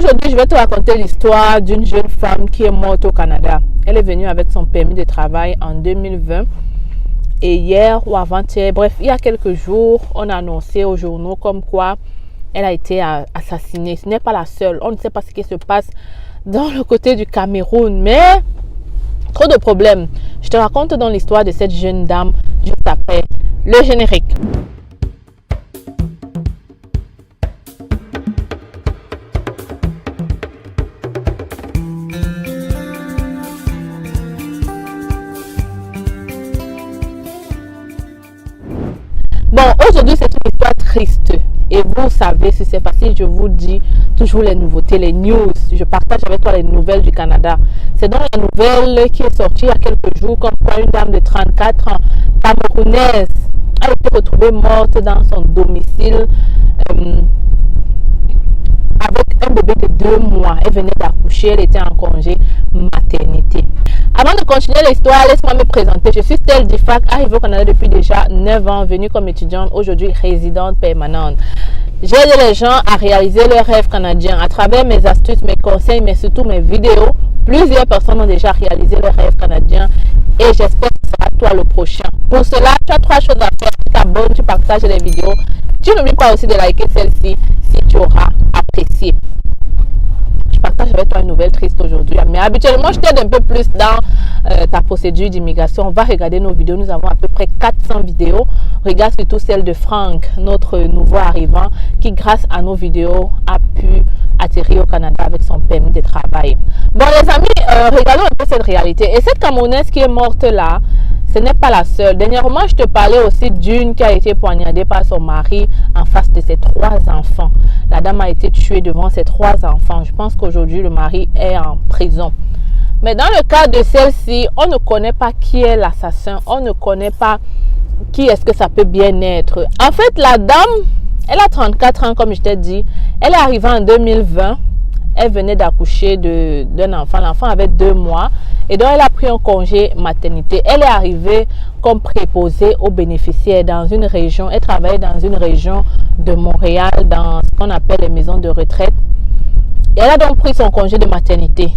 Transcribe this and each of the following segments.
Aujourd'hui, je vais te raconter l'histoire d'une jeune femme qui est morte au Canada. Elle est venue avec son permis de travail en 2020. Et hier ou avant-hier, bref, il y a quelques jours, on a annoncé aux journaux comme quoi elle a été assassinée. Ce n'est pas la seule. On ne sait pas ce qui se passe dans le côté du Cameroun, mais trop de problèmes. Je te raconte dans l'histoire de cette jeune dame juste après le générique. Bon, aujourd'hui, c'est une histoire triste. Et vous savez, si c'est facile, je vous dis toujours les nouveautés, les news. Je partage avec toi les nouvelles du Canada. C'est donc la nouvelle qui est sortie il y a quelques jours, comme quoi une dame de 34 ans, camerounaise, a été retrouvée morte dans son domicile avec un bébé de 2 mois. Elle venait d'accoucher, elle était en congé maternité. Avant de continuer l'histoire, laisse-moi me présenter. Je suis Stell Difac, arrivée au Canada depuis déjà 9 ans, venue comme étudiante, aujourd'hui résidente permanente. J'aide les gens à réaliser leurs rêves canadiens à travers mes astuces, mes conseils, mais surtout mes vidéos. Plusieurs personnes ont déjà réalisé leurs rêves canadiens et j'espère que ce sera toi le prochain. Pour cela, tu as 3 choses à faire. Tu t'abonnes, tu partages les vidéos. Tu n'oublies pas aussi de liker celle-ci si tu auras apprécié. Je partage avec toi une nouvelle triste aujourd'hui. Mais habituellement, je t'aide un peu plus dans ta procédure d'immigration. On va regarder nos vidéos. Nous avons à peu près 400 vidéos. Regarde surtout celle de Franck, notre nouveau arrivant, qui grâce à nos vidéos a pu atterrir au Canada avec son permis de travail. Bon les amis, regardons un peu cette réalité. Et cette Camerounaise qui est morte là, ce n'est pas la seule. Dernièrement, je te parlais aussi d'une qui a été poignardée par son mari en face de ses 3 enfants. La dame a été tuée devant ses 3 enfants. Je pense qu'aujourd'hui, le mari est en prison. Mais dans le cas de celle-ci, on ne connaît pas qui est l'assassin. On ne connaît pas qui est-ce que ça peut bien être. En fait, la dame, elle a 34 ans, comme je t'ai dit. Elle est arrivée en 2020. Elle venait d'accoucher d'un enfant. L'enfant avait 2 mois. Et donc, elle a pris un congé maternité. Elle est arrivée comme préposée aux bénéficiaires dans une région. Elle travaillait dans une région de Montréal, dans ce qu'on appelle les maisons de retraite. Et elle a donc pris son congé de maternité.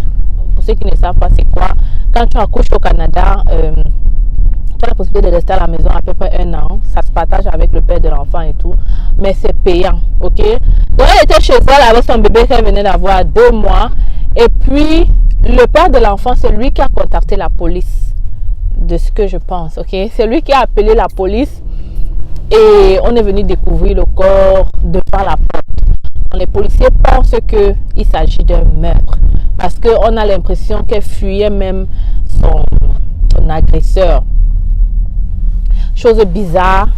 Pour ceux qui ne savent pas c'est quoi, quand tu accouches au Canada, tu as la possibilité de rester à la maison à peu près 1 an. Ça se partage avec le père de l'enfant et tout. Mais c'est payant, ok? Donc, elle était chez elle avec son bébé qu'elle venait d'avoir 2 mois. Et puis, le père de l'enfant, c'est lui qui a contacté la police, de ce que je pense, ok? C'est lui qui a appelé la police et on est venu découvrir le corps devant la porte. Les policiers pensent qu'il s'agit d'un meurtre parce qu'on a l'impression qu'elle fuyait même son agresseur. Chose bizarre,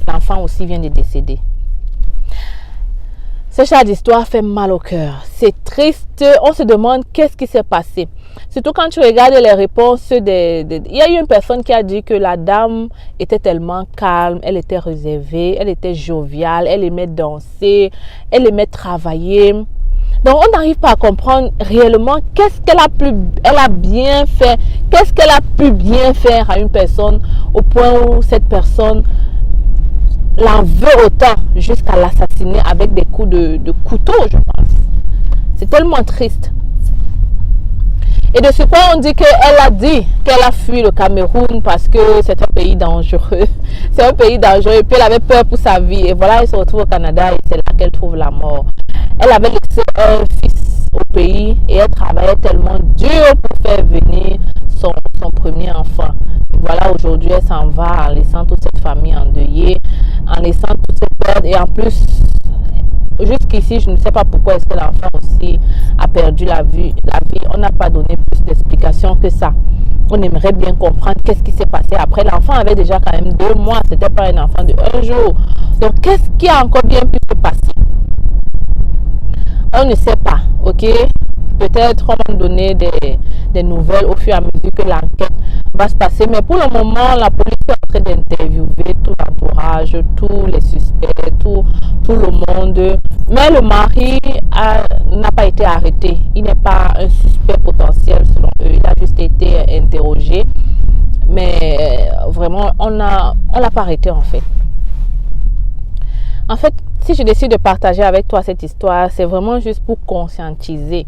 l'enfant aussi vient de décéder. Ce genre d'histoire fait mal au cœur. C'est triste. On se demande qu'est-ce qui s'est passé. Surtout quand tu regardes les réponses. Il y a eu une personne qui a dit que la dame était tellement calme. Elle était réservée. Elle était joviale. Elle aimait danser. Elle aimait travailler. Donc, on n'arrive pas à comprendre réellement qu'est-ce qu'elle a bien fait. Qu'est-ce qu'elle a pu bien faire à une personne au point où cette personne l'en veut autant jusqu'à l'assassiner avec des coups de couteau, je pense. C'est tellement triste. Et de ce point, on dit qu'elle a dit qu'elle a fui le Cameroun parce que c'est un pays dangereux. C'est un pays dangereux et puis elle avait peur pour sa vie. Et voilà, elle se retrouve au Canada et c'est là qu'elle trouve la mort. Elle avait laissé un fils au pays et elle travaillait tellement dur pour faire venir son premier enfant. Voilà, aujourd'hui, elle s'en va en laissant toute cette famille endeuillée, en laissant toutes ces pertes. Et en plus, jusqu'ici, je ne sais pas pourquoi est-ce que l'enfant aussi a perdu la vie. On n'a pas donné plus d'explications que ça. On aimerait bien comprendre qu'est-ce qui s'est passé après. L'enfant avait déjà quand même 2 mois. Ce n'était pas un enfant de 1 jour. Donc, qu'est-ce qui a encore bien pu se passer? On ne sait pas, ok? Peut-être on va donner des nouvelles au fur et à mesure que l'enquête va se passer. Mais pour le moment, la police est en train d'interviewer tout l'entourage, tous les suspects, tout le monde. Mais le mari n'a pas été arrêté. Il n'est pas un suspect potentiel selon eux. Il a juste été interrogé. Mais vraiment, on l'a pas arrêté en fait. En fait, si je décide de partager avec toi cette histoire, c'est vraiment juste pour conscientiser.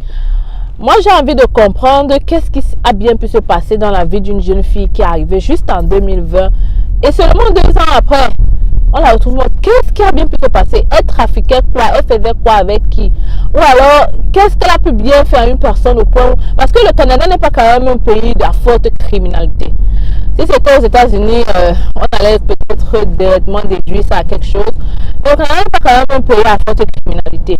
Moi, j'ai envie de comprendre qu'est-ce qui a bien pu se passer dans la vie d'une jeune fille qui est arrivée juste en 2020 et seulement 2 ans après. On la retrouve. Qu'est-ce qui a bien pu se passer? Elle trafiquait quoi? Elle faisait quoi avec qui? Ou alors, qu'est-ce qu'elle a pu bien faire à une personne au point où... Parce que le Canada n'est pas quand même un pays de forte criminalité. Si c'était aux États-Unis, on allait peut-être directement déduire ça à quelque chose. Mais le Canada n'est pas quand même un pays à forte criminalité.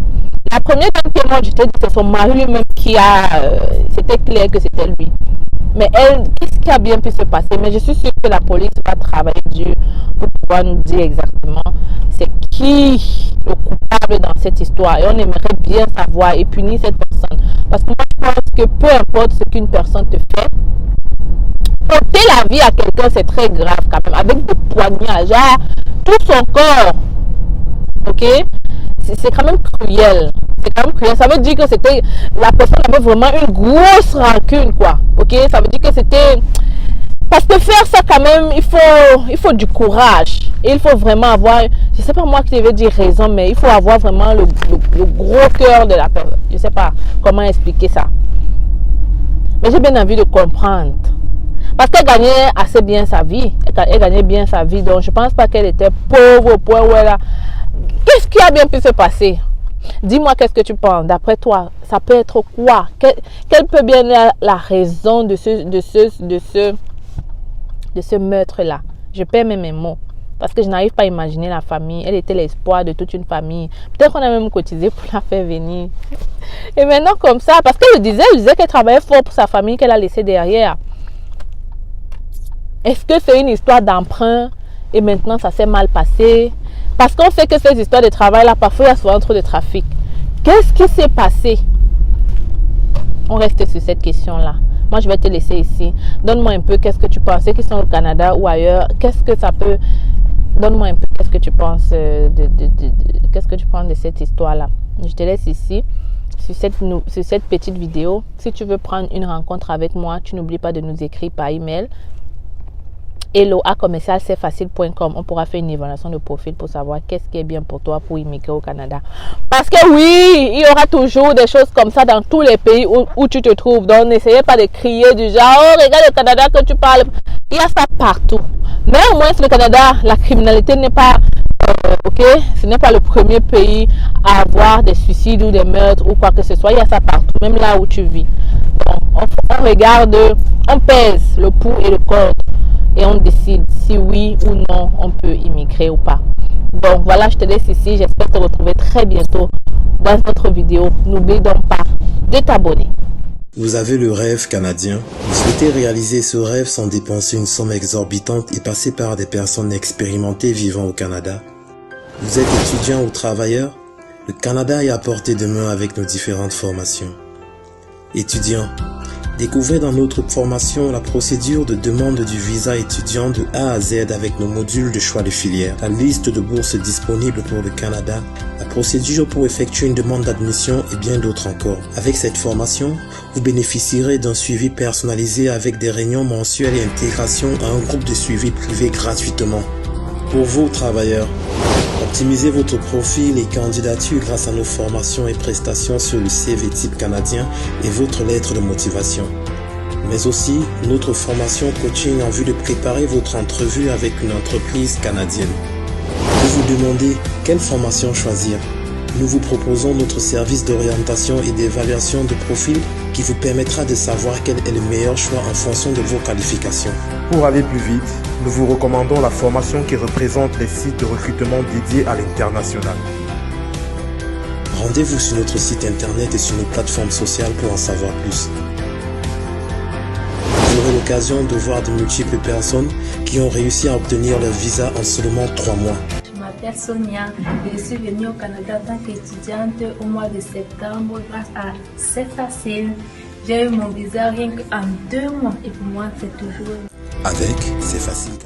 La première dame qui est morte, je t'ai dit, c'est son mari lui-même qui a... c'était clair que c'était lui. Mais elle, qu'est-ce qui a bien pu se passer? Mais je suis sûre que la police va travailler dur pour pouvoir nous dire exactement c'est qui le coupable dans cette histoire. Et on aimerait bien savoir et punir cette personne. Parce que moi, je pense que peu importe ce qu'une personne te fait, ôter la vie à quelqu'un, c'est très grave quand même. Avec des poignards, genre tout son corps. Ok? C'est quand même cruel. C'est quand même cruel. Ça veut dire que c'était... La personne avait vraiment une grosse rancune, quoi. Ok? Ça veut dire que c'était... Parce que faire ça quand même, il faut du courage. Et il faut vraiment avoir... Je sais pas moi qui devais dire raison, mais il faut avoir vraiment le gros cœur de la personne. Je sais pas comment expliquer ça. Mais j'ai bien envie de comprendre. Parce qu'elle gagnait assez bien sa vie. Elle gagnait bien sa vie. Donc je pense pas qu'elle était pauvre au point où elle a... Qu'est-ce qui a bien pu se passer? Dis-moi qu'est-ce que tu penses. D'après toi, ça peut être quoi? Quelle peut bien être la raison de ce meurtre-là? Je perds même mes mots. Parce que je n'arrive pas à imaginer la famille. Elle était l'espoir de toute une famille. Peut-être qu'on a même cotisé pour la faire venir. Et maintenant comme ça, parce qu'elle disait qu'elle travaillait fort pour sa famille qu'elle a laissée derrière. Est-ce que c'est une histoire d'emprunt et maintenant ça s'est mal passé? Parce qu'on sait que ces histoires de travail là, parfois il y a souvent trop de trafic. Qu'est-ce qui s'est passé? On reste sur cette question là. Moi je vais te laisser ici. Donne-moi un peu qu'est-ce que tu penses, qu'ils sont au Canada ou ailleurs. Qu'est-ce que ça peut... Donne-moi un peu qu'est-ce que tu penses qu'est-ce que tu penses de cette histoire là. Je te laisse ici sur cette petite vidéo. Si tu veux prendre une rencontre avec moi, tu n'oublies pas de nous écrire par email. hello@cfacile.com. On pourra faire une évaluation de profil pour savoir qu'est-ce qui est bien pour toi pour immigrer au Canada. Parce que oui, il y aura toujours des choses comme ça dans tous les pays où tu te trouves. Donc n'essayez pas de crier du genre oh regarde le Canada que tu parles. Il y a ça partout. Mais au moins le Canada, la criminalité n'est pas ok, ce n'est pas le premier pays à avoir des suicides ou des meurtres ou quoi que ce soit. Il y a ça partout, même là où tu vis. Donc on regarde, on pèse le pour et le contre. Et on décide si oui ou non on peut immigrer ou pas. Donc voilà, je te laisse ici. J'espère te retrouver très bientôt dans notre vidéo. N'oublie donc pas de t'abonner. Vous avez le rêve canadien. Vous souhaitez réaliser ce rêve sans dépenser une somme exorbitante et passer par des personnes expérimentées vivant au Canada. Vous êtes étudiant ou travailleur. Le Canada est à portée de main avec nos différentes formations. Étudiant. Découvrez dans notre formation la procédure de demande du visa étudiant de A à Z avec nos modules de choix de filière, la liste de bourses disponibles pour le Canada, la procédure pour effectuer une demande d'admission et bien d'autres encore. Avec cette formation, vous bénéficierez d'un suivi personnalisé avec des réunions mensuelles et intégration à un groupe de suivi privé gratuitement. Pour vous, travailleurs, optimisez votre profil et candidature grâce à nos formations et prestations sur le CV type canadien et votre lettre de motivation. Mais aussi, notre formation coaching en vue de préparer votre entrevue avec une entreprise canadienne. Vous vous demandez quelle formation choisir? Nous vous proposons notre service d'orientation et d'évaluation de profil qui vous permettra de savoir quel est le meilleur choix en fonction de vos qualifications. Pour aller plus vite, nous vous recommandons la formation qui représente les sites de recrutement dédiés à l'international. Rendez-vous sur notre site internet et sur nos plateformes sociales pour en savoir plus. Vous aurez l'occasion de voir de multiples personnes qui ont réussi à obtenir leur visa en seulement 3 mois. Je m'appelle Sonia et je suis venue au Canada en tant qu'étudiante au mois de septembre grâce à C'est Facile. J'ai eu mon visa rien qu'en 2 mois et pour moi c'est toujours... Avec C'est Facile.